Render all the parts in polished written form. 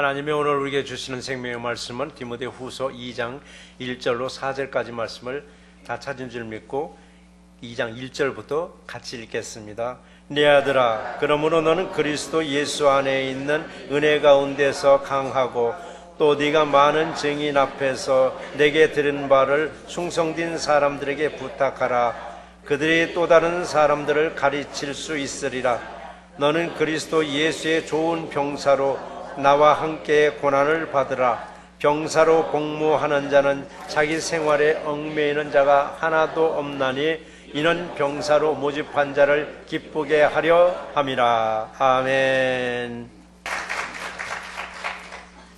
하나님의 오늘 우리에게 주시는 생명의 말씀은 디모데후서 2장 1절로 4절까지 말씀을 다 찾은 줄 믿고 2장 1절부터 같이 읽겠습니다. 내 아들아, 그러므로 너는 그리스도 예수 안에 있는 은혜 가운데서 강하고 또 네가 많은 증인 앞에서 내게 들은 바를 충성된 사람들에게 부탁하라. 그들이 또 다른 사람들을 가르칠 수 있으리라. 너는 그리스도 예수의 좋은 병사로 나와 함께 고난을 받으라. 병사로 복무하는 자는 자기 생활에 얽매이는 자가 하나도 없나니 이는 병사로 모집한 자를 기쁘게 하려 함이라. 아멘.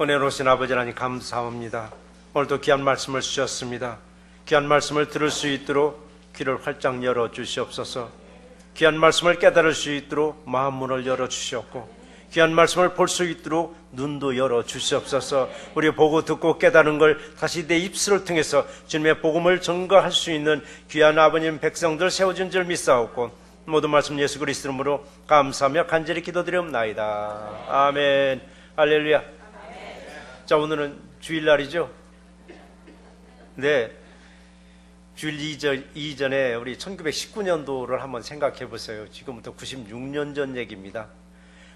은혜로우신 아버지 하나님 감사합니다. 오늘도 귀한 말씀을 주셨습니다. 귀한 말씀을 들을 수 있도록 귀를 활짝 열어 주시옵소서. 귀한 말씀을 깨달을 수 있도록 마음문을 열어 주시옵고 귀한 말씀을 볼 수 있도록 눈도 열어 주시옵소서. 우리 보고 듣고 깨달은 걸 다시 내 입술을 통해서 주님의 복음을 전가할 수 있는 귀한 아버님 백성들 세워진 줄 믿사옵고 모든 말씀 예수 그리스도 이름으로 감사하며 간절히 기도드리옵나이다. 아멘. 할렐루야. 자, 오늘은 주일날이죠. 네, 주일 이전에 우리 1919년도를 한번 생각해 보세요. 지금부터 96년 전 얘기입니다.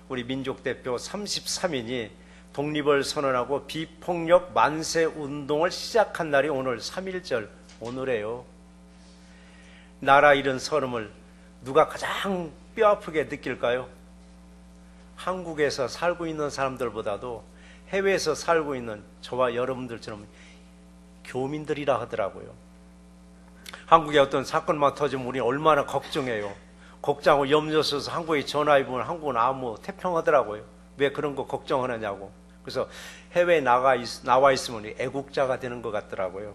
우리 민족대표 33인이 독립을 선언하고 비폭력 만세 운동을 시작한 날이 오늘 3.1절 오늘이에요. 나라 잃은 서름을 누가 가장 뼈아프게 느낄까요? 한국에서 살고 있는 사람들보다도 해외에서 살고 있는 저와 여러분들처럼 교민들이라 하더라고요. 한국에 어떤 사건만 터지면 우리 얼마나 걱정해요. 걱정하고 염려 써서 한국에 전화해보면 한국은 아무 태평하더라고요. 왜 그런 거 걱정하느냐고. 그래서 해외에 나와 있으면 애국자가 되는 것 같더라고요.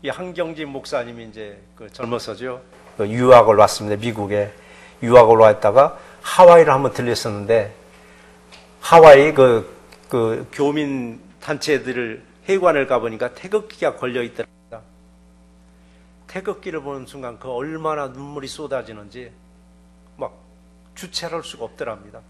이 한경진 목사님이 이제 젊어서죠. 유학을 왔습니다. 미국에 유학을 왔다가 하와이를 한번 들렸었는데 하와이 그 교민 단체들을 회관을 가보니까 태극기가 걸려 있더랍니다. 태극기를 보는 순간 그 얼마나 눈물이 쏟아지는지 막 주체를 할 수가 없더랍니다.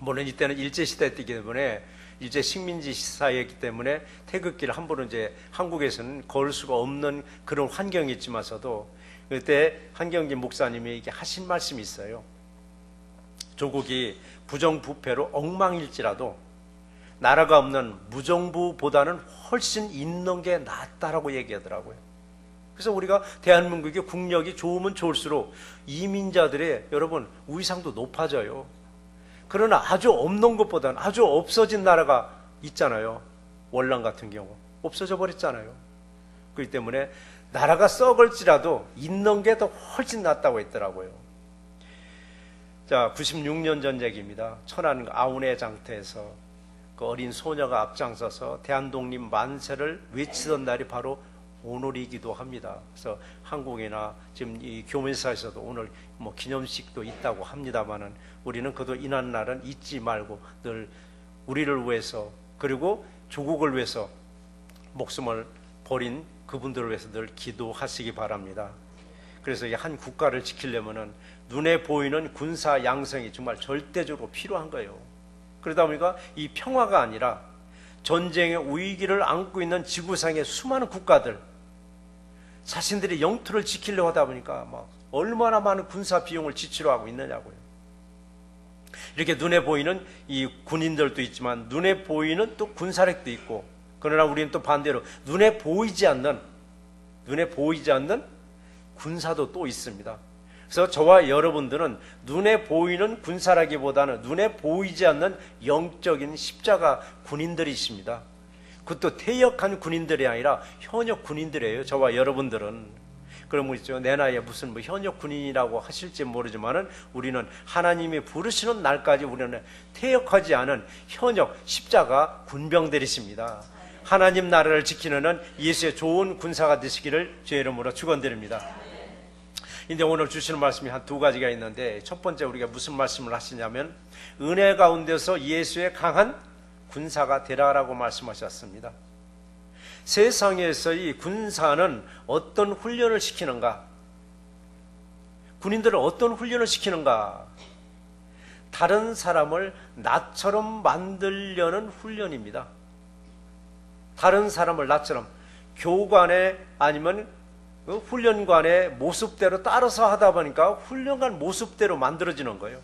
물론 이때는 일제시대였기 때문에 일제 식민지 시사였기 때문에 태극기를 함부로 이제 한국에서는 걸 수가 없는 그런 환경이 있지만서도 그때 한경진 목사님이 이게 하신 말씀이 있어요. 조국이 부정부패로 엉망일지라도 나라가 없는 무정부보다는 훨씬 있는 게 낫다라고 얘기하더라고요. 그래서 우리가 대한민국의 국력이 좋으면 좋을수록 이민자들의 여러분 위상도 높아져요. 그러나 아주 없는 것보다는 아주 없어진 나라가 있잖아요. 월남 같은 경우 없어져 버렸잖아요. 그렇기 때문에 나라가 썩을지라도 있는 게 더 훨씬 낫다고 했더라고요. 자, 96년 전 얘기입니다. 천안 아우네 장터에서 그 어린 소녀가 앞장서서 대한독립 만세를 외치던 날이 바로 오늘이기도 합니다. 그래서 한국이나 지금 이 교민사에서도 오늘 뭐 기념식도 있다고 합니다만은 우리는 그도 이날 날은 잊지 말고 늘 우리를 위해서 그리고 조국을 위해서 목숨을 버린 그분들을 위해서 늘 기도하시기 바랍니다. 그래서 이 한 국가를 지키려면은 눈에 보이는 군사 양성이 정말 절대적으로 필요한 거예요. 그러다 보니까 이 평화가 아니라 전쟁의 위기를 안고 있는 지구상의 수많은 국가들 자신들이 영토를 지키려고 하다 보니까 막 얼마나 많은 군사 비용을 지출을 하고 있느냐고요. 이렇게 눈에 보이는 이 군인들도 있지만 눈에 보이는 또 군사력도 있고 그러나 우리는 또 반대로 눈에 보이지 않는 군사도 또 있습니다. 그래서 저와 여러분들은 눈에 보이는 군사라기보다는 눈에 보이지 않는 영적인 십자가 군인들이십니다. 그것도 퇴역한 군인들이 아니라 현역 군인들이에요. 저와 여러분들은. 그러면 있죠. 내 나이에 무슨 뭐 현역 군인이라고 하실지 모르지만은 우리는 하나님이 부르시는 날까지 우리는 퇴역하지 않은 현역 십자가 군병들이십니다. 하나님 나라를 지키는 예수의 좋은 군사가 되시기를 주의 이름으로 축원드립니다. 근데 오늘 주시는 말씀이 한 두 가지가 있는데 첫 번째 우리가 무슨 말씀을 하시냐면 은혜 가운데서 예수의 강한 군사가 되라라고 말씀하셨습니다. 세상에서 이 군사는 어떤 훈련을 시키는가? 군인들은 어떤 훈련을 시키는가? 다른 사람을 나처럼 만들려는 훈련입니다. 다른 사람을 나처럼 교관의 아니면 훈련관의 모습대로 따라서 하다 보니까 훈련관 모습대로 만들어지는 거예요.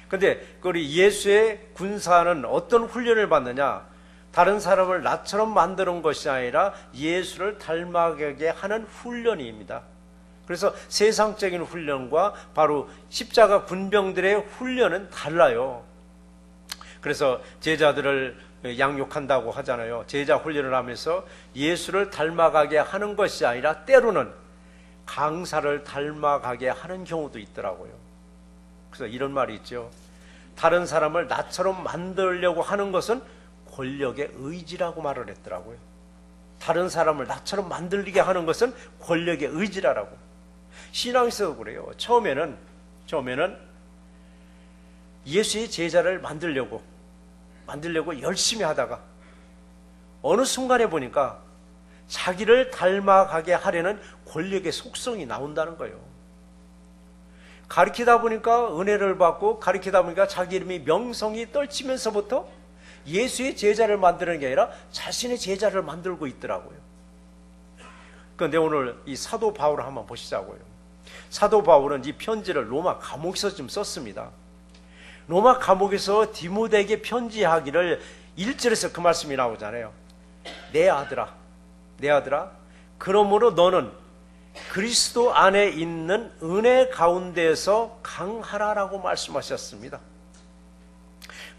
근데 우리 예수의 군사는 어떤 훈련을 받느냐? 다른 사람을 나처럼 만드는 것이 아니라 예수를 닮아가게 하는 훈련입니다. 그래서 세상적인 훈련과 바로 십자가 군병들의 훈련은 달라요. 그래서 제자들을 양육한다고 하잖아요. 제자 훈련을 하면서 예수를 닮아가게 하는 것이 아니라 때로는 강사를 닮아가게 하는 경우도 있더라고요. 그래서 이런 말이 있죠. 다른 사람을 나처럼 만들려고 하는 것은 권력의 의지라고 말을 했더라고요. 다른 사람을 나처럼 만들게 하는 것은 권력의 의지라고. 신앙에서도 그래요. 처음에는 예수의 제자를 만들려고 열심히 하다가 어느 순간에 보니까 자기를 닮아가게 하려는 권력의 속성이 나온다는 거예요. 가르치다 보니까 은혜를 받고 가르치다 보니까 자기 이름이 명성이 떨치면서부터 예수의 제자를 만드는 게 아니라 자신의 제자를 만들고 있더라고요. 그런데 오늘 이 사도 바울을 한번 보시자고요. 사도 바울은 이 편지를 로마 감옥에서 좀 썼습니다. 로마 감옥에서 디모데에게 편지하기를 1절에서 그 말씀이 나오잖아요. 내 아들아 그러므로 너는 그리스도 안에 있는 은혜 가운데에서 강하라라고 말씀하셨습니다.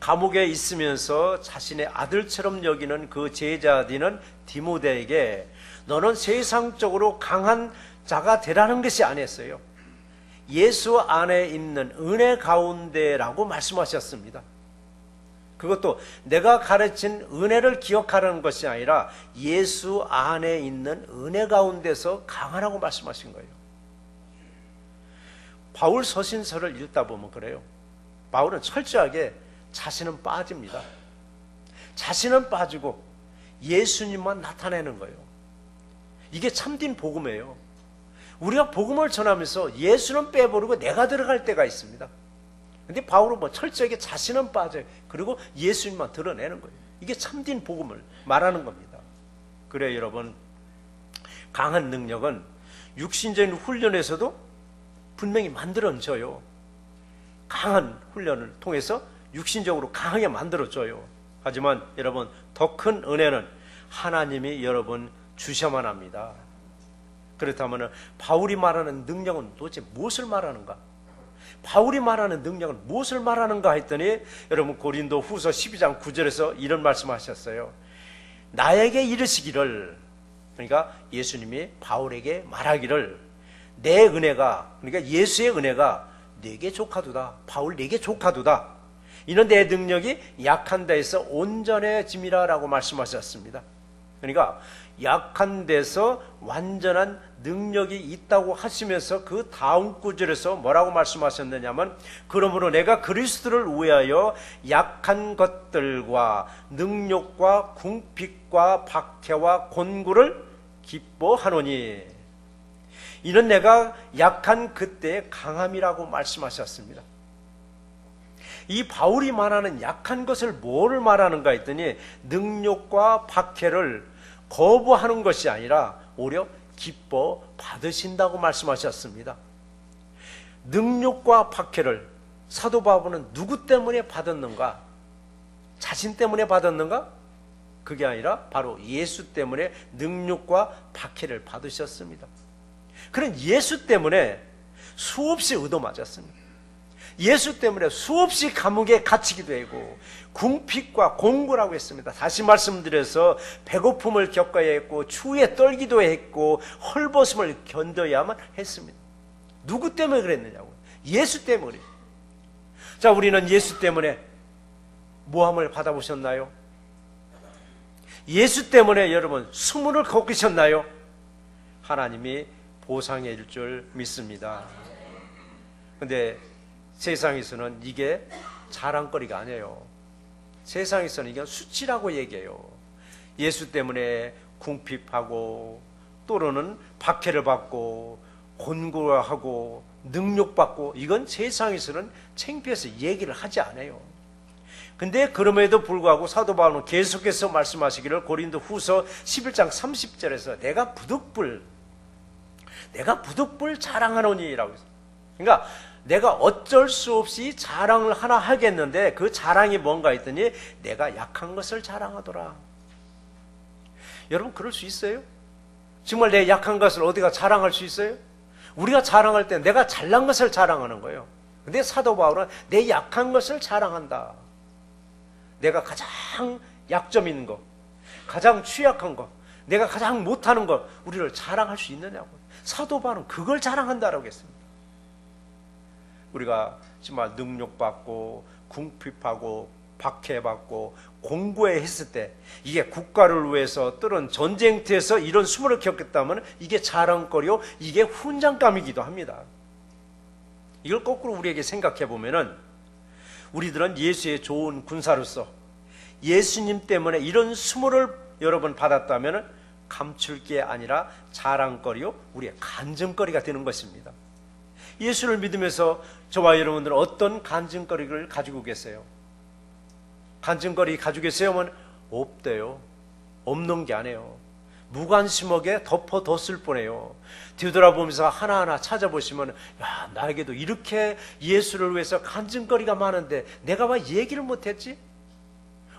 감옥에 있으면서 자신의 아들처럼 여기는 그 제자디는 디모데에게 너는 세상적으로 강한 자가 되라는 것이 아니었어요. 예수 안에 있는 은혜 가운데라고 말씀하셨습니다. 그것도 내가 가르친 은혜를 기억하라는 것이 아니라 예수 안에 있는 은혜 가운데서 강하라고 말씀하신 거예요. 바울 서신서를 읽다 보면 그래요. 바울은 철저하게 자신은 빠집니다. 자신은 빠지고 예수님만 나타내는 거예요. 이게 참된 복음이에요. 우리가 복음을 전하면서 예수는 빼버리고 내가 들어갈 때가 있습니다. 근데 바울은 철저하게 자신은 빠져요. 그리고 예수님만 드러내는 거예요. 이게 참된 복음을 말하는 겁니다. 그래요, 여러분. 강한 능력은 육신적인 훈련에서도 분명히 만들어져요. 강한 훈련을 통해서 육신적으로 강하게 만들어져요. 하지만 여러분, 더 큰 은혜는 하나님이 여러분 주셔만 합니다. 그렇다면 바울이 말하는 능력은 도대체 무엇을 말하는가? 바울이 말하는 능력은 무엇을 말하는가 했더니 여러분 고린도 후서 12장 9절에서 이런 말씀하셨어요. 나에게 이르시기를, 그러니까 예수님이 바울에게 말하기를 내 은혜가, 그러니까 예수의 은혜가 내게 족하도다. 바울 내게 족하도다. 이는 내 능력이 약한 데에서 온전해짐이라라고 말씀하셨습니다. 그러니까 약한 데서 완전한 능력이 있다고 하시면서 그 다음 구절에서 뭐라고 말씀하셨느냐면 그러므로 내가 그리스도를 위하여 약한 것들과 능력과 궁핍과 박해와 곤고를 기뻐하노니 이는 내가 약한 그때의 강함이라고 말씀하셨습니다. 이 바울이 말하는 약한 것을 뭐를 말하는가 했더니 능력과 박해를 거부하는 것이 아니라 오히려 기뻐 받으신다고 말씀하셨습니다. 능력과 박해를 사도 바울은 누구 때문에 받았는가? 자신 때문에 받았는가? 그게 아니라 바로 예수 때문에 능력과 박해를 받으셨습니다. 그런 예수 때문에 수없이 얻어맞았습니다. 예수 때문에 수없이 감옥에 갇히기도 하고 궁핍과 공고라고 했습니다. 다시 말씀드려서 배고픔을 겪어야 했고 추위에 떨기도 했고 헐벗음을 견뎌야만 했습니다. 누구 때문에 그랬느냐고? 예수 때문에. 자, 우리는 예수 때문에 모함을 받아보셨나요? 예수 때문에 여러분 수문을 걷으셨나요? 하나님이 보상해 줄 줄 믿습니다. 근데 세상에서는 이게 자랑거리가 아니에요. 세상에서는 이게 수치라고 얘기해요. 예수 때문에 궁핍하고 또는 박해를 받고 곤고하고 능욕받고 이건 세상에서는 창피해서 얘기를 하지 않아요. 근데 그럼에도 불구하고 사도 바울은 계속해서 말씀하시기를 고린도 후서 11장 30절에서 내가 부득불 자랑하노니라고 했어요. 그러니까 내가 어쩔 수 없이 자랑을 하나 하겠는데 그 자랑이 뭔가 했더니 내가 약한 것을 자랑하더라. 여러분 그럴 수 있어요? 정말 내 약한 것을 어디가 자랑할 수 있어요? 우리가 자랑할 때 내가 잘난 것을 자랑하는 거예요. 근데 사도 바울은 내 약한 것을 자랑한다. 내가 가장 약점 있는 거, 가장 취약한 거, 내가 가장 못하는 거 우리를 자랑할 수 있느냐고. 사도 바울은 그걸 자랑한다라고 했습니다. 우리가 정말 능욕받고 궁핍하고 박해받고 공고해 했을 때 이게 국가를 위해서 또는 전쟁터에서 이런 수모를 겪었다면 이게 자랑거리요, 이게 훈장감이기도 합니다. 이걸 거꾸로 우리에게 생각해 보면은 우리들은 예수의 좋은 군사로서 예수님 때문에 이런 수모를 여러 번 받았다면 감출 게 아니라 자랑거리요, 우리의 간증거리가 되는 것입니다. 예수를 믿으면서 저와 여러분들은 어떤 간증거리를 가지고 계세요? 간증거리 가지고 계세요? 하면 없대요. 없는 게 아니에요. 무관심하게 덮어뒀을 뿐이에요. 뒤돌아보면서 하나하나 찾아보시면 야, 나에게도 이렇게 예수를 위해서 간증거리가 많은데 내가 왜 얘기를 못했지?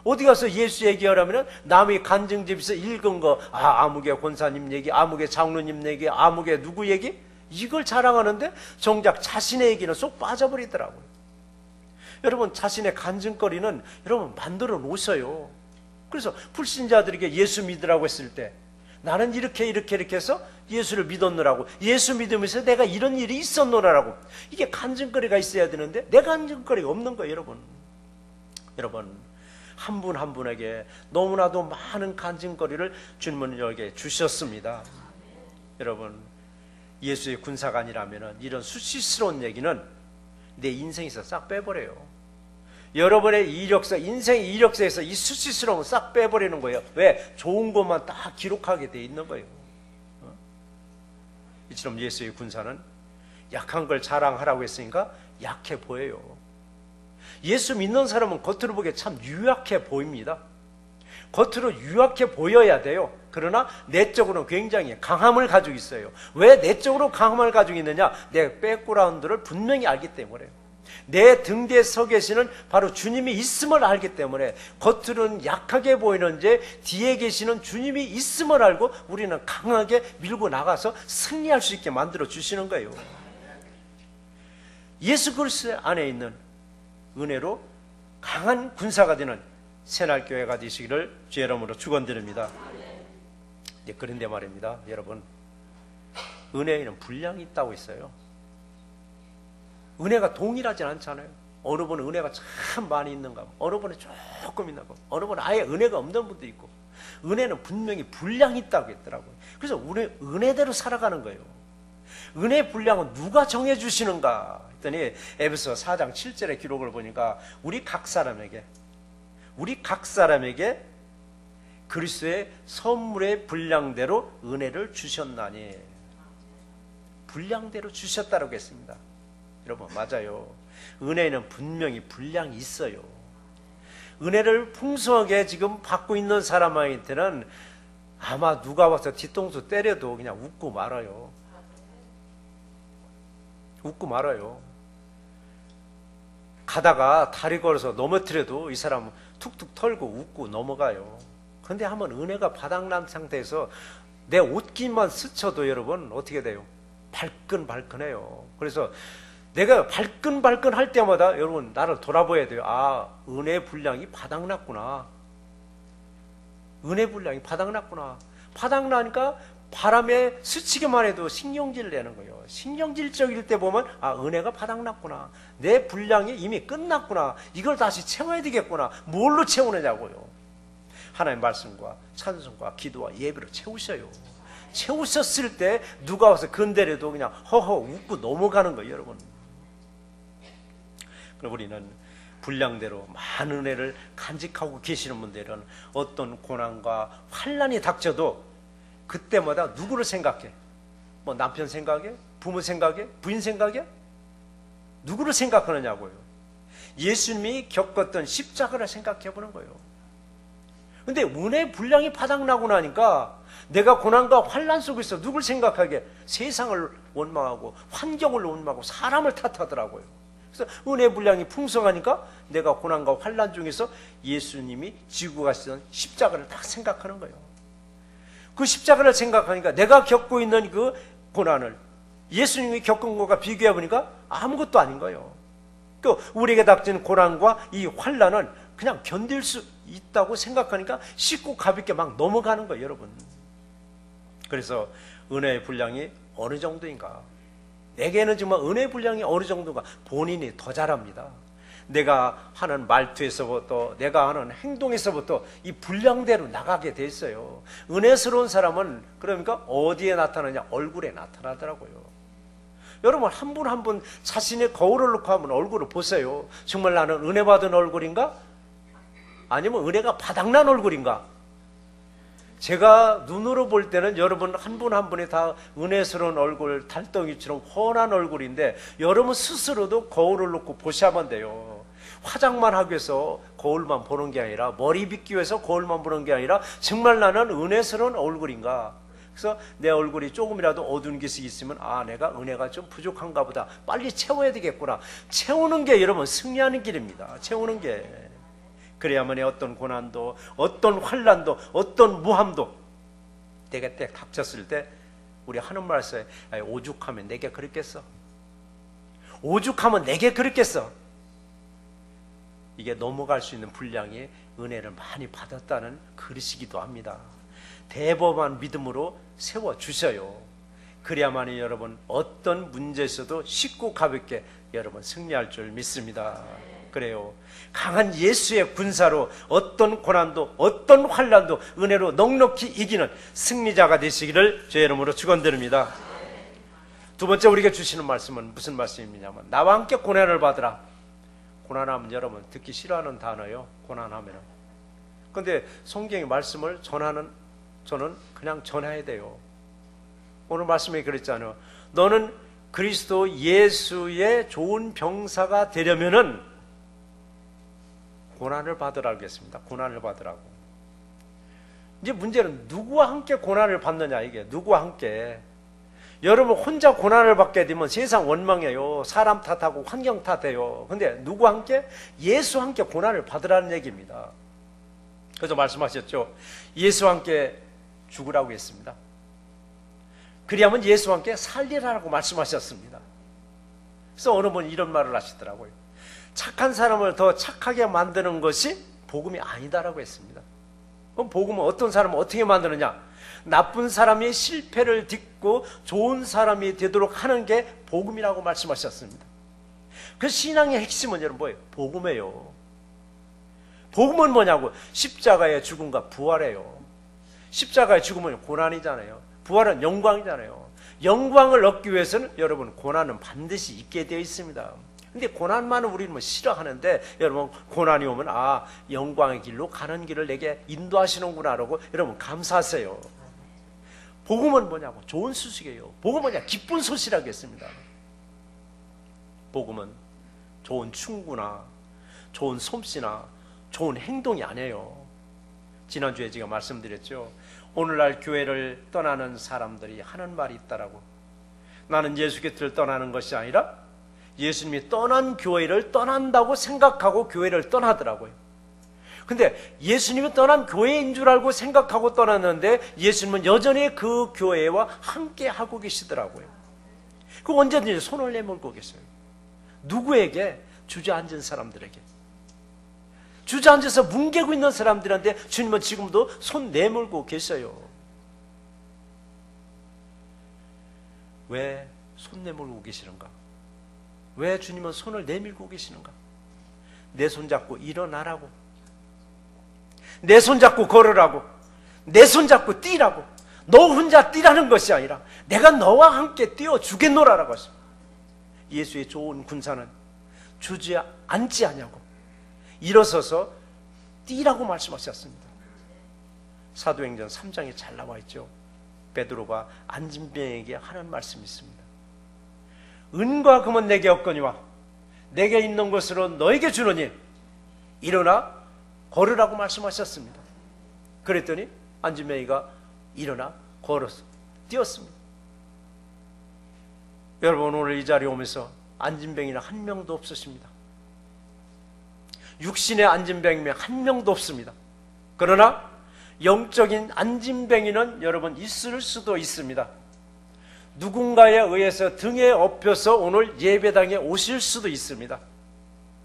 어디 가서 예수 얘기하라면 남의 간증집에서 읽은 거, 아무개 권사님 얘기, 아무개 장로님 얘기, 아무개 누구 얘기, 이걸 자랑하는데 정작 자신의 얘기는 쏙 빠져버리더라고요. 여러분 자신의 간증거리는 여러분 만들어 놓으세요. 그래서 불신자들에게 예수 믿으라고 했을 때 나는 이렇게 해서 예수를 믿었노라고, 예수 믿으면서 내가 이런 일이 있었노라고, 이게 간증거리가 있어야 되는데 내 간증거리가 없는 거예요. 여러분 한 분 한 분에게 너무나도 많은 간증거리를 주님은 여기에 주셨습니다. 여러분 예수의 군사가 아니라면 이런 수치스러운 얘기는 내 인생에서 싹 빼버려요. 여러분의 이력서, 인생의 이력서에서 이 수치스러움을 싹 빼버리는 거예요. 왜? 좋은 것만 딱 기록하게 돼 있는 거예요. 이처럼 예수의 군사는 약한 걸 자랑하라고 했으니까 약해 보여요. 예수 믿는 사람은 겉으로 보기에 참 유약해 보입니다. 겉으로 유약해 보여야 돼요. 그러나 내적으로는 굉장히 강함을 가지고 있어요. 왜 내적으로 강함을 가지고 있느냐? 내 백그라운드를 분명히 알기 때문에, 내 등 뒤에 서 계시는 바로 주님이 있음을 알기 때문에 겉으로는 약하게 보이는지 뒤에 계시는 주님이 있음을 알고 우리는 강하게 밀고 나가서 승리할 수 있게 만들어 주시는 거예요. 예수 그리스도 안에 있는 은혜로 강한 군사가 되는 새날교회가 되시기를 주의 이름으로 축원드립니다. 그런데 말입니다. 여러분 은혜에는 분량이 있다고 있어요. 은혜가 동일하진 않잖아요. 어느 분은 은혜가 참 많이 있는가, 어느 분은 조금 있는가, 어느 분은 아예 은혜가 없는 분도 있고, 은혜는 분명히 분량이 있다고 했더라고요. 그래서 우리 은혜대로 살아가는 거예요. 은혜의 분량은 누가 정해주시는가 했더니 에베소 4장 7절의 기록을 보니까 우리 각 사람에게 그리스도의 선물의 분량대로 은혜를 주셨나니, 분량대로 주셨다고 했습니다. 여러분 맞아요. 은혜에는 분명히 분량이 있어요. 은혜를 풍성하게 지금 받고 있는 사람한테는 아마 누가 와서 뒤통수 때려도 그냥 웃고 말아요. 가다가 다리 걸어서 넘어뜨려도 이 사람은 툭툭 털고 웃고 넘어가요. 그런데 한번 은혜가 바닥난 상태에서 내 옷깃만 스쳐도 여러분 어떻게 돼요? 발끈발끈해요. 그래서 내가 발끈발끈 할 때마다 여러분 나를 돌아봐야 돼요. 은혜 분량이 바닥났구나. 바닥나니까 바람에 스치기만 해도 신경질 내는 거예요. 신경질적일 때 보면 은혜가 바닥났구나. 내 분량이 이미 끝났구나. 이걸 다시 채워야 되겠구나. 뭘로 채우느냐고요. 하나님의 말씀과 찬송과 기도와 예배로 채우셔요. 채우셨을 때 누가 와서 건드려도 그냥 허허 웃고 넘어가는 거예요. 여러분. 그럼 우리는 분량대로 많은 은혜를 간직하고 계시는 분들은 어떤 고난과 환난이 닥쳐도 그때마다 누구를 생각해? 뭐 남편 생각해? 부모 생각해? 부인 생각해? 누구를 생각하느냐고요. 예수님이 겪었던 십자가를 생각해 보는 거예요. 근데 은혜의 분량이 바닥나고 나니까 내가 고난과 환난 속에서 누굴 생각하게? 세상을 원망하고 환경을 원망하고 사람을 탓하더라고요. 그래서 은혜의 분량이 풍성하니까 내가 고난과 환난 중에서 예수님이 지고 가시던 십자가를 딱 생각하는 거예요. 그 십자가를 생각하니까 내가 겪고 있는 그 고난을 예수님이 겪은 것과 비교해 보니까 아무것도 아닌 거예요. 그 우리에게 닥치는 고난과 이 환난은 그냥 견딜 수 있다고 생각하니까 쉽고 가볍게 막 넘어가는 거예요, 여러분. 그래서 은혜의 분량이 어느 정도인가? 내게는 정말 은혜의 분량이 어느 정도인가? 본인이 더 잘합니다. 내가 하는 말투에서부터 내가 하는 행동에서부터 이 분량대로 나가게 돼 있어요. 은혜스러운 사람은 그러니까 어디에 나타나냐? 얼굴에 나타나더라고요. 여러분 한 분 한 분 자신의 거울을 놓고 한번 얼굴을 보세요. 정말 나는 은혜 받은 얼굴인가? 아니면 은혜가 바닥난 얼굴인가? 제가 눈으로 볼 때는 여러분 한 분 한 분이 다 은혜스러운 얼굴, 달덩이처럼 훤한 얼굴인데 여러분 스스로도 거울을 놓고 보셔야만 돼요. 화장만 하기 위해서 거울만 보는 게 아니라, 머리 빗기 위해서 거울만 보는 게 아니라 정말 나는 은혜스러운 얼굴인가? 그래서 내 얼굴이 조금이라도 어두운 것이 있으면 아, 내가 은혜가 좀 부족한가 보다, 빨리 채워야 되겠구나. 채우는 게 여러분 승리하는 길입니다. 채우는 게. 그래야만이 어떤 고난도, 어떤 환난도, 어떤 무함도 내가 때 닥쳤을 때 우리 하는 말씀에 오죽하면 내게 그랬겠어? 오죽하면 내게 그랬겠어? 이게 넘어갈 수 있는 분량이 은혜를 많이 받았다는 그릇이기도 합니다. 대범한 믿음으로 세워주셔요. 그래야만이 여러분 어떤 문제에서도 쉽고 가볍게 여러분 승리할 줄 믿습니다. 그래요. 강한 예수의 군사로 어떤 고난도 어떤 환난도 은혜로 넉넉히 이기는 승리자가 되시기를 주의 이름으로 축원드립니다. 두 번째 우리에게 주시는 말씀은 무슨 말씀이냐면 나와 함께 고난을 받으라. 고난하면 여러분 듣기 싫어하는 단어예요. 고난하면은. 근데 성경의 말씀을 저는 그냥 전해야 돼요. 오늘 말씀에 그랬잖아요. 너는 그리스도 예수의 좋은 병사가 되려면은 고난을 받으라고 했습니다. 고난을 받으라고. 이제 문제는 누구와 함께 고난을 받느냐, 이게. 누구와 함께. 여러분 혼자 고난을 받게 되면 세상 원망해요. 사람 탓하고 환경 탓해요. 근데 누구와 함께? 예수와 함께 고난을 받으라는 얘기입니다. 그래서 말씀하셨죠. 예수와 함께 죽으라고 했습니다. 그리하면 예수와 함께 살리라고 말씀하셨습니다. 그래서 어느 분이 이런 말을 하시더라고요. 착한 사람을 더 착하게 만드는 것이 복음이 아니다라고 했습니다. 그럼 복음은 어떤 사람을 어떻게 만드느냐? 나쁜 사람이 실패를 딛고 좋은 사람이 되도록 하는 게 복음이라고 말씀하셨습니다. 그 신앙의 핵심은 여러분 뭐예요? 복음이에요. 복음은 뭐냐고? 십자가의 죽음과 부활이에요. 십자가의 죽음은 고난이잖아요. 부활은 영광이잖아요. 영광을 얻기 위해서는 여러분 고난은 반드시 있게 되어 있습니다. 근데 고난만은 우리는 뭐 싫어하는데 여러분 고난이 오면 아, 영광의 길로 가는 길을 내게 인도하시는구나 라고 여러분 감사하세요. 복음은 뭐냐고? 좋은 소식이에요. 복음은 뭐냐? 기쁜 소식이라고 했습니다. 복음은 좋은 충고나 좋은 솜씨나 좋은 행동이 아니에요. 지난주에 제가 말씀드렸죠. 오늘날 교회를 떠나는 사람들이 하는 말이 있다라고. 나는 예수 곁을 떠나는 것이 아니라 예수님이 떠난 교회를 떠난다고 생각하고 교회를 떠나더라고요. 근데 예수님이 떠난 교회인 줄 알고 생각하고 떠났는데 예수님은 여전히 그 교회와 함께 하고 계시더라고요. 그 언제든지 손을 내밀고 계세요. 누구에게? 주저앉은 사람들에게. 주저앉아서 뭉개고 있는 사람들한테 주님은 지금도 손 내밀고 계셔요. 왜 손 내밀고 계시는가? 왜 주님은 손을 내밀고 계시는가? 내 손 잡고 일어나라고, 내 손 잡고 걸으라고, 내 손 잡고 뛰라고. 너 혼자 뛰라는 것이 아니라 내가 너와 함께 뛰어 주겠노라라고 하십니다. 예수의 좋은 군사는 주저앉지 않냐고 일어서서 뛰라고 말씀하셨습니다. 사도행전 3장에 잘 나와 있죠. 베드로가 앉은 병에게 하는 말씀이 있습니다. 은과 금은 내게 없거니와 내게 있는 것으로 너에게 주노니 일어나 걸으라고 말씀하셨습니다. 그랬더니 안진뱅이가 일어나 걸어서 뛰었습니다. 여러분, 오늘 이 자리에 오면서 안진뱅이는 한 명도 없으십니다. 육신의 안진뱅이면 한 명도 없습니다. 그러나 영적인 안진뱅이는 여러분 있을 수도 있습니다. 누군가에 의해서 등에 업혀서 오늘 예배당에 오실 수도 있습니다.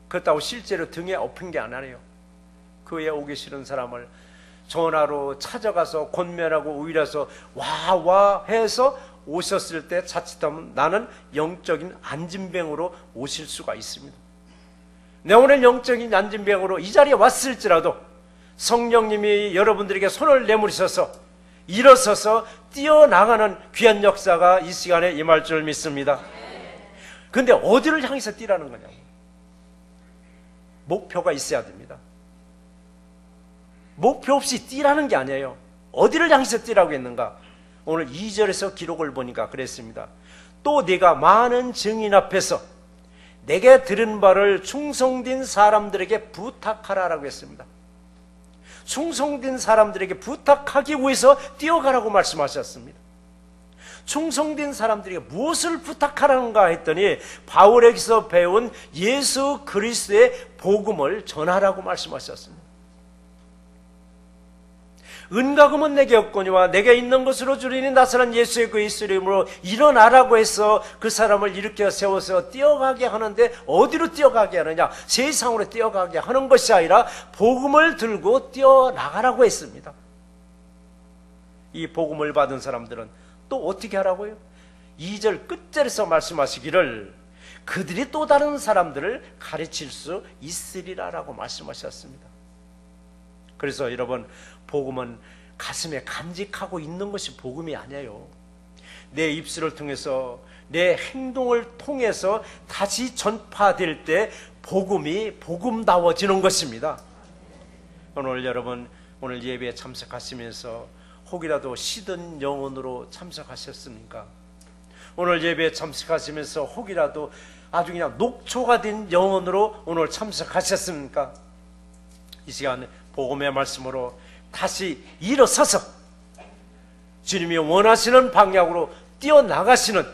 그렇다고 실제로 등에 업힌 게 아니에요. 그 외에 오기 싫은 사람을 전화로 찾아가서 권면하고 우일해서 와 해서 오셨을 때 자칫하면 나는 영적인 안진뱅으로 오실 수가 있습니다. 내 오늘 영적인 안진뱅으로 이 자리에 왔을지라도 성령님이 여러분들에게 손을 내밀으셔서 일어서서 뛰어나가는 귀한 역사가 이 시간에 임할 줄 믿습니다. 그런데 어디를 향해서 뛰라는 거냐고. 목표가 있어야 됩니다. 목표 없이 뛰라는 게 아니에요. 어디를 향해서 뛰라고 했는가? 오늘 2절에서 기록을 보니까 그랬습니다. 또 네가 많은 증인 앞에서 내게 들은 바를 충성된 사람들에게 부탁하라라고 했습니다. 충성된 사람들에게 부탁하기 위해서 뛰어가라고 말씀하셨습니다. 충성된 사람들에게 무엇을 부탁하라는가 했더니 바울에게서 배운 예수 그리스도의 복음을 전하라고 말씀하셨습니다. 은과 금은 내게 없거니와 내게 있는 것으로 주리니 나사렛 예수의 그리스도 이름으로 일어나라고 해서 그 사람을 일으켜 세워서 뛰어가게 하는데 어디로 뛰어가게 하느냐? 세상으로 뛰어가게 하는 것이 아니라 복음을 들고 뛰어나가라고 했습니다. 이 복음을 받은 사람들은 또 어떻게 하라고요? 2절 끝절에서 말씀하시기를 그들이 또 다른 사람들을 가르칠 수 있으리라라고 말씀하셨습니다. 그래서 여러분, 복음은 가슴에 간직하고 있는 것이 복음이 아니에요. 내 입술을 통해서 내 행동을 통해서 다시 전파될 때 복음이 복음다워지는 것입니다. 오늘 여러분, 오늘 예배에 참석하시면서 혹이라도 시든 영혼으로 참석하셨습니까? 오늘 예배에 참석하시면서 혹이라도 아주 그냥 녹초가 된 영혼으로 오늘 참석하셨습니까? 이 시간 복음의 말씀으로 다시 일어서서 주님이 원하시는 방향으로 뛰어나가시는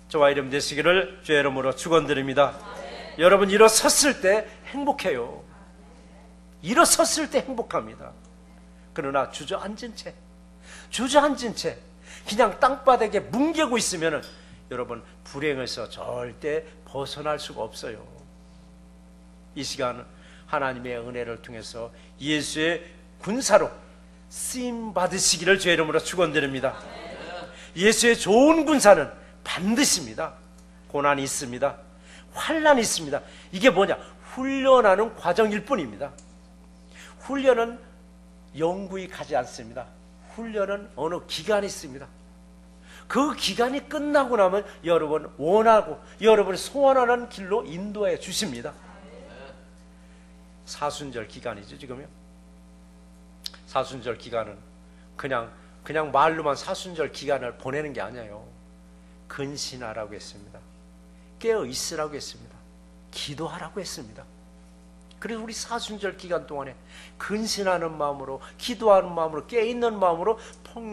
저와 이름 되시기를 주의 이름으로 축원드립니다. 여러분, 일어섰을 때 행복해요. 일어섰을 때 행복합니다. 그러나 주저앉은 채 그냥 땅바닥에 뭉개고 있으면 여러분, 불행에서 절대 벗어날 수가 없어요. 이 시간 하나님의 은혜를 통해서 예수의 군사로 쓰임 받으시기를 주의 이름으로 축원드립니다. 예수의 좋은 군사는 반드시입니다. 고난이 있습니다. 환난이 있습니다. 이게 뭐냐? 훈련하는 과정일 뿐입니다. 훈련은 영구히 가지 않습니다. 훈련은 어느 기간이 있습니다. 그 기간이 끝나고 나면 여러분 원하고 여러분이 소원하는 길로 인도해 주십니다. 사순절 기간이죠, 지금요. 사순절 기간은 그냥 말로만 사순절 기간을 보내는 게 아니에요. 근신하라고 했습니다. 깨어 있으라고 했습니다. 기도하라고 했습니다. 그래서 우리 사순절 기간 동안에 근신하는 마음으로, 기도하는 마음으로, 깨어있는 마음으로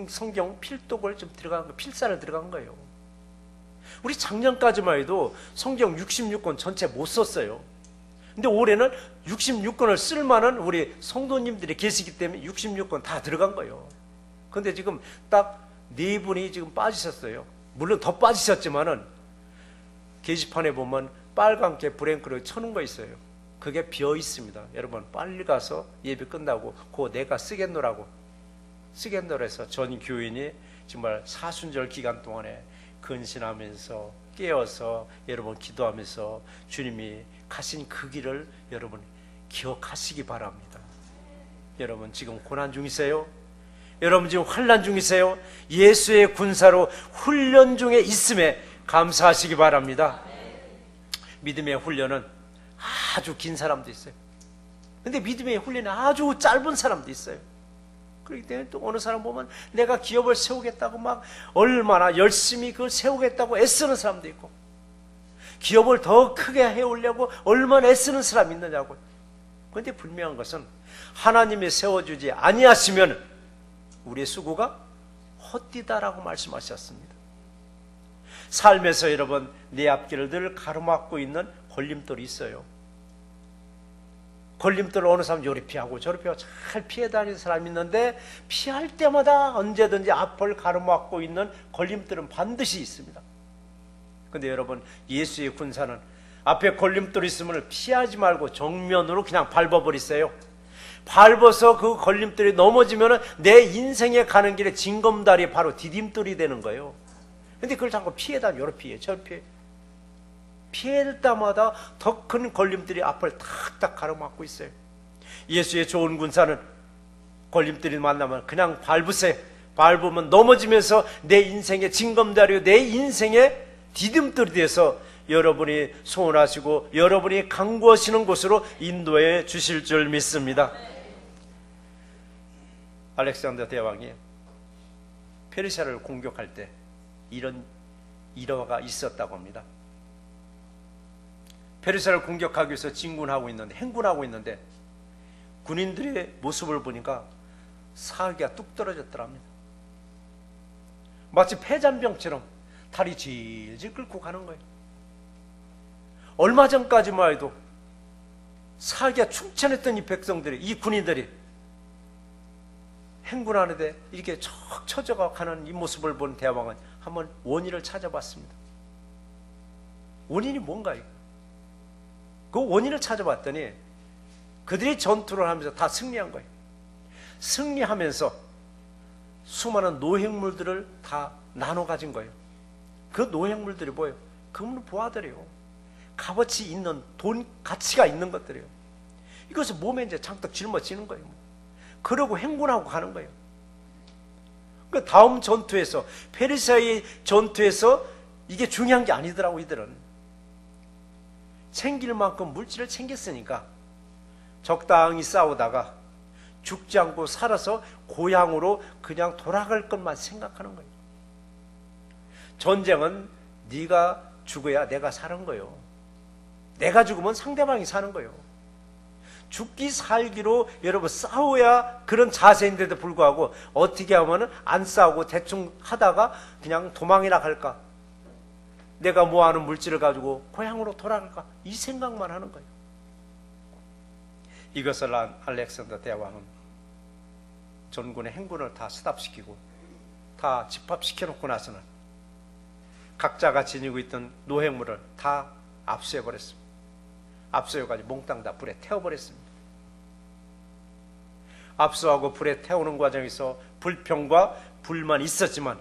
성경 필독을 좀 들어간 거, 필사를 들어간 거예요. 우리 작년까지만 해도 성경 66권 전체 못 썼어요. 근데 올해는 66권을 쓸 만한 우리 성도님들이 계시기 때문에 66권 다 들어간 거예요. 근데 지금 딱 4분이 지금 빠지셨어요. 물론 더 빠지셨지만은 게시판에 보면 빨갛게 브랭크를 쳐놓은 거 있어요. 그게 비어 있습니다. 여러분, 빨리 가서 예배 끝나고 그거 내가 쓰겠노라고 해서 전 교인이 정말 사순절 기간 동안에 근신하면서 깨어서 여러분 기도하면서 주님이 가신 그 길을 여러분 기억하시기 바랍니다. 여러분 지금 고난 중이세요? 여러분 지금 환난 중이세요? 예수의 군사로 훈련 중에 있음에 감사하시기 바랍니다. 믿음의 훈련은 아주 긴 사람도 있어요. 근데 믿음의 훈련이 아주 짧은 사람도 있어요. 그렇기 때문에 또 어느 사람 보면 내가 기업을 세우겠다고 막 얼마나 열심히 그걸 세우겠다고 애쓰는 사람도 있고, 기업을 더 크게 해오려고 얼마나 애쓰는 사람이 있느냐고. 그런데 분명한 것은 하나님이 세워주지 아니하시면 우리의 수고가 헛되다라고 말씀하셨습니다. 삶에서 여러분, 내 앞길을 늘 가로막고 있는 걸림돌이 있어요. 걸림돌을 어느 사람 요리 피하고 저리 피하고 잘 피해 다니는 사람이 있는데, 피할 때마다 언제든지 앞을 가로막고 있는 걸림돌은 반드시 있습니다. 근데 여러분, 예수의 군사는 앞에 걸림돌이 있으면 피하지 말고 정면으로 그냥 밟아버리세요. 밟아서 그 걸림돌이 넘어지면 내 인생에 가는 길에 징검다리, 바로 디딤돌이 되는 거예요. 근데 그걸 자꾸 피해다 요리 피해 저리 피해. 피할 때마다 더 큰 걸림돌이 앞을 탁탁 가로막고 있어요. 예수의 좋은 군사는 걸림돌이 만나면 그냥 밟으세요. 밟으면 넘어지면서 내 인생의 징검다리요, 내 인생의 디딤돌이 돼서 여러분이 소원하시고 여러분이 간구하시는 곳으로 인도해 주실 줄 믿습니다. 알렉산더 대왕이 페르시아를 공격할 때 이런 일화가 있었다고 합니다. 페르시아를 공격하기 위해서 진군하고 있는데, 행군하고 있는데 군인들의 모습을 보니까 사기가 뚝 떨어졌더랍니다. 마치 폐잔병처럼 다리 질질 끌고 가는 거예요. 얼마 전까지만 해도 사기가 충천했던 이 백성들이, 이 군인들이 행군하는데 이렇게 척 처져가 가는 이 모습을 본 대왕은 한번 원인을 찾아봤습니다. 원인이 뭔가요? 그 원인을 찾아봤더니 그들이 전투를 하면서 다 승리한 거예요. 승리하면서 수많은 노획물들을 다 나눠 가진 거예요. 그 노획물들이 뭐예요? 금은 보화들이에요. 값어치 있는, 돈 가치가 있는 것들이에요. 이것을 몸에 이제 장떡 짊어지는 거예요. 그러고 행군하고 가는 거예요. 그 다음 전투에서, 페르시아의 전투에서 이게 중요한 게 아니더라고. 이들은 챙길 만큼 물질을 챙겼으니까 적당히 싸우다가 죽지 않고 살아서 고향으로 그냥 돌아갈 것만 생각하는 거예요. 전쟁은 네가 죽어야 내가 사는 거예요. 내가 죽으면 상대방이 사는 거예요. 죽기 살기로 여러분 싸워야 그런 자세인데도 불구하고 어떻게 하면 안 싸우고 대충 하다가 그냥 도망이나 갈까? 내가 모아놓은 물질을 가지고 고향으로 돌아갈까? 이 생각만 하는 거예요. 이것을 안 알렉산더 대왕은 전군의 행군을 다 스탑시키고 다 집합시켜 놓고 나서는 각자가 지니고 있던 노획물을 다 압수해버렸습니다. 압수해가지고 몽땅 다 불에 태워버렸습니다. 압수하고 불에 태우는 과정에서 불평과 불만이 있었지만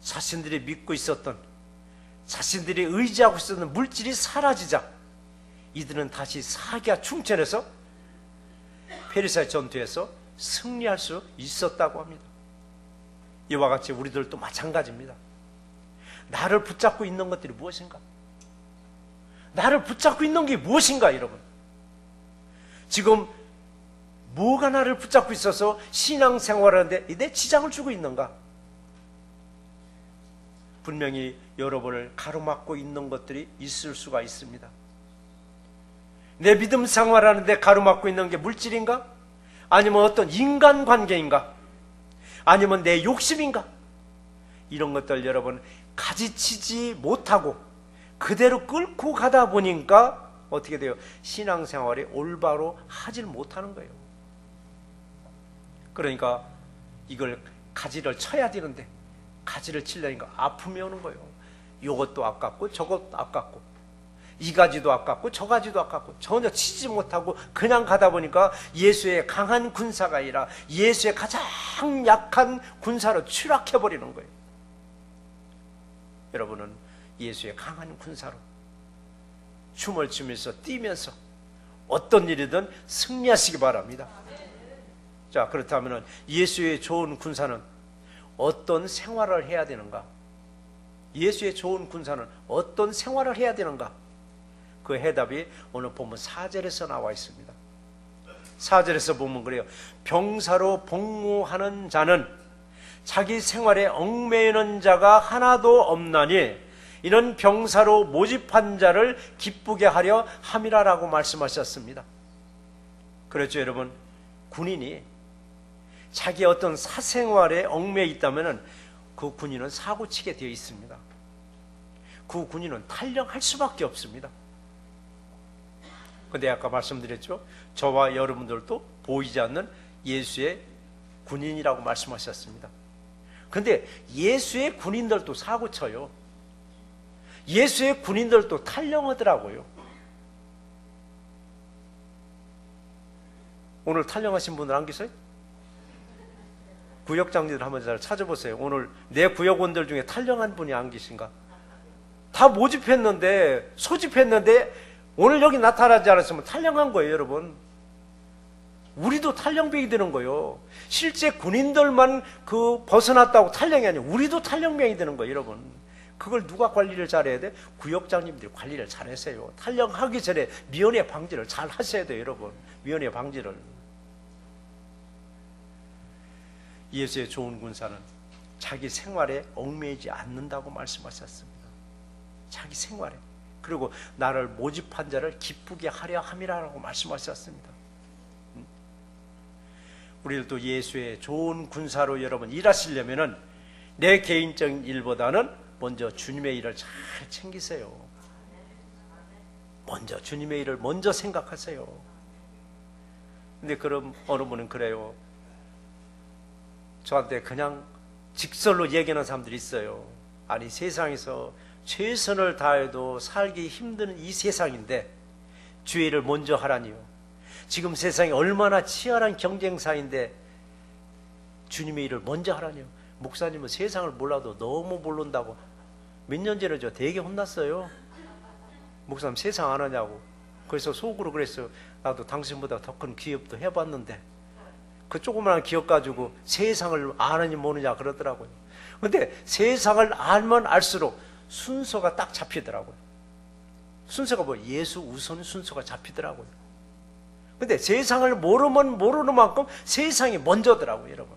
자신들이 믿고 있었던, 자신들이 의지하고 있었던 물질이 사라지자 이들은 다시 사기가 충천해서 페르시아 전투에서 승리할 수 있었다고 합니다. 이와 같이 우리들도 마찬가지입니다. 나를 붙잡고 있는 것들이 무엇인가? 나를 붙잡고 있는 게 무엇인가, 여러분? 지금 뭐가 나를 붙잡고 있어서 신앙생활하는데 내 지장을 주고 있는가? 분명히 여러분을 가로막고 있는 것들이 있을 수가 있습니다. 내 믿음 생활하는데 가로막고 있는 게 물질인가? 아니면 어떤 인간관계인가? 아니면 내 욕심인가? 이런 것들 여러분 가지치지 못하고 그대로 끌고 가다 보니까 어떻게 돼요? 신앙생활이 올바로 하질 못하는 거예요. 그러니까 이걸 가지를 쳐야 되는데 가지를 치려니까 아픔이 오는 거예요. 이것도 아깝고 저것도 아깝고 이 가지도 아깝고 저 가지도 아깝고 전혀 치지 못하고 그냥 가다 보니까 예수의 강한 군사가 아니라 예수의 가장 약한 군사로 추락해버리는 거예요. 여러분은 예수의 강한 군사로 춤을 추면서 뛰면서 어떤 일이든 승리하시기 바랍니다. 자, 그렇다면 예수의 좋은 군사는 어떤 생활을 해야 되는가? 예수의 좋은 군사는 어떤 생활을 해야 되는가? 그 해답이 오늘 보면 4절에서 나와 있습니다. 4절에서 보면 그래요. 병사로 복무하는 자는 자기 생활에 얽매이는 자가 하나도 없나니 이는 병사로 모집한 자를 기쁘게 하려 함이라라고 말씀하셨습니다. 그렇죠, 여러분. 군인이 자기 어떤 사생활에 얽매여 있다면 그 군인은 사고치게 되어 있습니다. 그 군인은 탈영할 수밖에 없습니다. 근데 아까 말씀드렸죠, 저와 여러분들도 보이지 않는 예수의 군인이라고 말씀하셨습니다. 근데 예수의 군인들도 사고쳐요. 예수의 군인들도 탈영하더라고요. 오늘 탈영하신 분들 안 계세요? 구역장님들 한번 잘 찾아보세요. 오늘 내 구역원들 중에 탈영한 분이 안 계신가? 다 모집했는데, 소집했는데 오늘 여기 나타나지 않았으면 탈영한 거예요, 여러분. 우리도 탈영병이 되는 거예요. 실제 군인들만 벗어났다고 탈영이 아니에요. 우리도 탈영병이 되는 거예요, 여러분. 그걸 누가 관리를 잘해야 돼? 구역장님들이 관리를 잘하세요. 탈영하기 전에 미연에 방지를 잘 하셔야 돼요, 여러분. 미연에 방지를. 예수의 좋은 군사는 자기 생활에 얽매이지 않는다고 말씀하셨습니다. 자기 생활에. 그리고 나를 모집한 자를 기쁘게 하려 함이라고 말씀하셨습니다. 우리들도 예수의 좋은 군사로 여러분 일하시려면은 내 개인적인 일보다는 먼저 주님의 일을 잘 챙기세요. 먼저 주님의 일을 먼저 생각하세요. 근데 그럼 어느 분은 그래요. 저한테 그냥 직설로 얘기하는 사람들이 있어요. 아니, 세상에서 최선을 다해도 살기 힘든 이 세상인데 주의 일을 먼저 하라니요. 지금 세상이 얼마나 치열한 경쟁사인데 주님의 일을 먼저 하라니요. 목사님은 세상을 몰라도 너무 모른다고 몇 년 전에 저 되게 혼났어요. 목사님 세상 안 하냐고. 그래서 속으로 그랬어요. 나도 당신보다 더 큰 기업도 해봤는데 그 조그마한 기업 가지고 세상을 아느냐 모르냐 그러더라고요. 근데 세상을 알면 알수록 순서가 딱 잡히더라고요. 순서가 뭐 예수 우선 순서가 잡히더라고요. 근데 세상을 모르면 모르는 만큼 세상이 먼저더라고요, 여러분.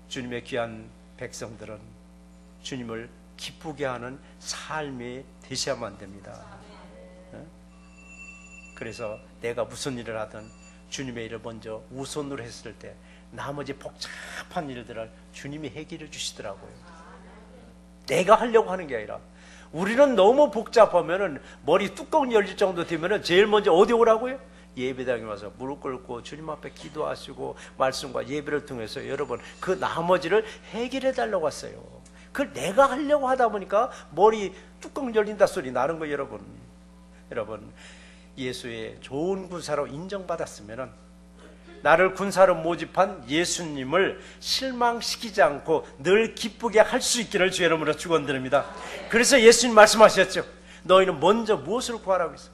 주님의 귀한 백성들은 주님을 기쁘게 하는 삶이 되셔야만 됩니다. 그래서 내가 무슨 일을 하든 주님의 일을 먼저 우선으로 했을 때 나머지 복잡한 일들을 주님이 해결해 주시더라고요. 내가 하려고 하는 게 아니라. 우리는 너무 복잡하면은 머리 뚜껑 열릴 정도 되면은 제일 먼저 어디 오라고요? 예배당에 와서 무릎 꿇고 주님 앞에 기도하시고 말씀과 예배를 통해서 여러분 그 나머지를 해결해 달라고 왔어요. 그걸 내가 하려고 하다 보니까 머리 뚜껑 열린다 소리 나는 거예요, 여러분. 여러분, 예수의 좋은 군사로 인정받았으면은 나를 군사로 모집한 예수님을 실망시키지 않고 늘 기쁘게 할 수 있기를 주의 이름으로 축원드립니다. 그래서 예수님 말씀하셨죠. 너희는 먼저 무엇을 구하라고 했어?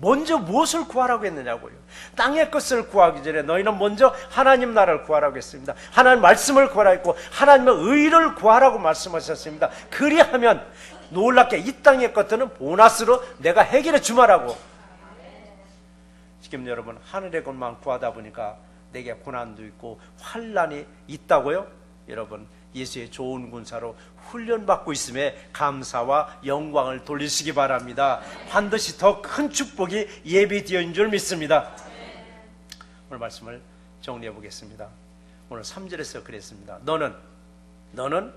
먼저 무엇을 구하라고 했느냐고요. 땅의 것을 구하기 전에 너희는 먼저 하나님 나라를 구하라고 했습니다. 하나님 말씀을 구하라고 했고 하나님의 의를 구하라고 말씀하셨습니다. 그리하면 놀랍게 이 땅의 것들은 보너스로 내가 해결해 주마라고. 지금 여러분 하늘의 것만 구하다 보니까 내게 고난도 있고 환난이 있다고요? 여러분 예수의 좋은 군사로 훈련받고 있음에 감사와 영광을 돌리시기 바랍니다. 반드시 더 큰 축복이 예비되어인 줄 믿습니다. 오늘 말씀을 정리해 보겠습니다. 오늘 3절에서 그랬습니다. 너는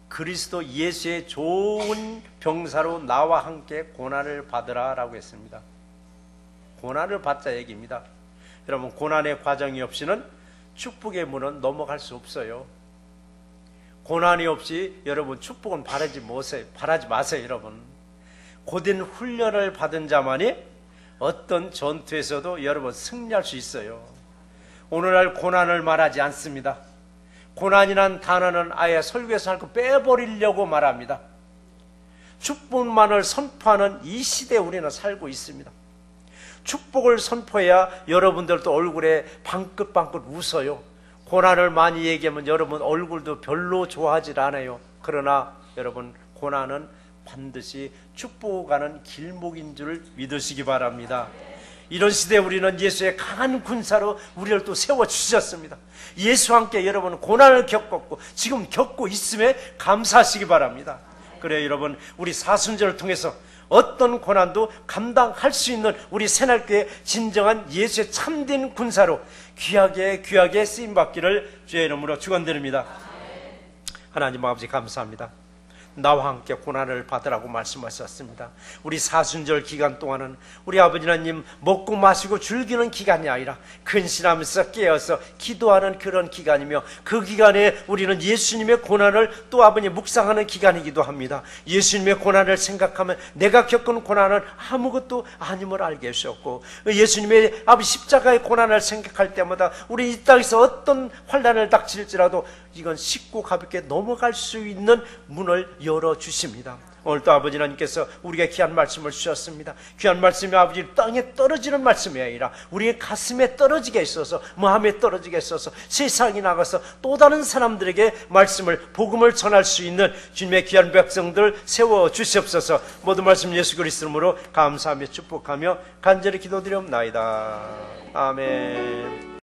그리스도 예수의 좋은 병사로 나와 함께 고난을 받으라 라고 했습니다. 고난을 받자 얘기입니다. 여러분 고난의 과정이 없이는 축복의 문은 넘어갈 수 없어요. 고난이 없이 여러분 축복은 바라지 마세요. 여러분 고된 훈련을 받은 자만이 어떤 전투에서도 여러분 승리할 수 있어요. 오늘날 고난을 말하지 않습니다. 고난이란 단어는 아예 설교에서 할 거 빼버리려고 말합니다. 축복만을 선포하는 이 시대에 우리는 살고 있습니다. 축복을 선포해야 여러분들도 얼굴에 방긋방긋 웃어요. 고난을 많이 얘기하면 여러분 얼굴도 별로 좋아하지 않아요. 그러나 여러분 고난은 반드시 축복하는 길목인 줄 믿으시기 바랍니다. 이런 시대에 우리는 예수의 강한 군사로 우리를 또 세워주셨습니다. 예수와 함께 여러분 고난을 겪었고 지금 겪고 있음에 감사하시기 바랍니다. 그래요, 여러분, 우리 사순절을 통해서 어떤 고난도 감당할 수 있는 우리 새날교회 진정한 예수의 참된 군사로 귀하게 쓰임받기를 주의 이름으로 축원드립니다. 하나님 아버지 감사합니다. 나와 함께 고난을 받으라고 말씀하셨습니다. 우리 사순절 기간 동안은 우리 아버지 하나님 먹고 마시고 즐기는 기간이 아니라 근신하면서 깨어서 기도하는 그런 기간이며 그 기간에 우리는 예수님의 고난을 또 아버님 묵상하는 기간이기도 합니다. 예수님의 고난을 생각하면 내가 겪은 고난은 아무것도 아님을 알게 하셨고 예수님의 아버지 십자가의 고난을 생각할 때마다 우리 이 땅에서 어떤 환난을 닥칠지라도 이건 쉽고 가볍게 넘어갈 수 있는 문을 열어주십니다. 오늘도 아버지 하나님께서 우리에게 귀한 말씀을 주셨습니다. 귀한 말씀이 아버지 땅에 떨어지는 말씀이 아니라 우리의 가슴에 떨어지게 있어서 마음에 떨어지게 있어서 세상에 나가서 또 다른 사람들에게 말씀을 복음을 전할 수 있는 주님의 귀한 백성들 세워주시옵소서. 모든 말씀 예수 그리스도 이름으로 감사하며 축복하며 간절히 기도드리옵나이다. 아멘.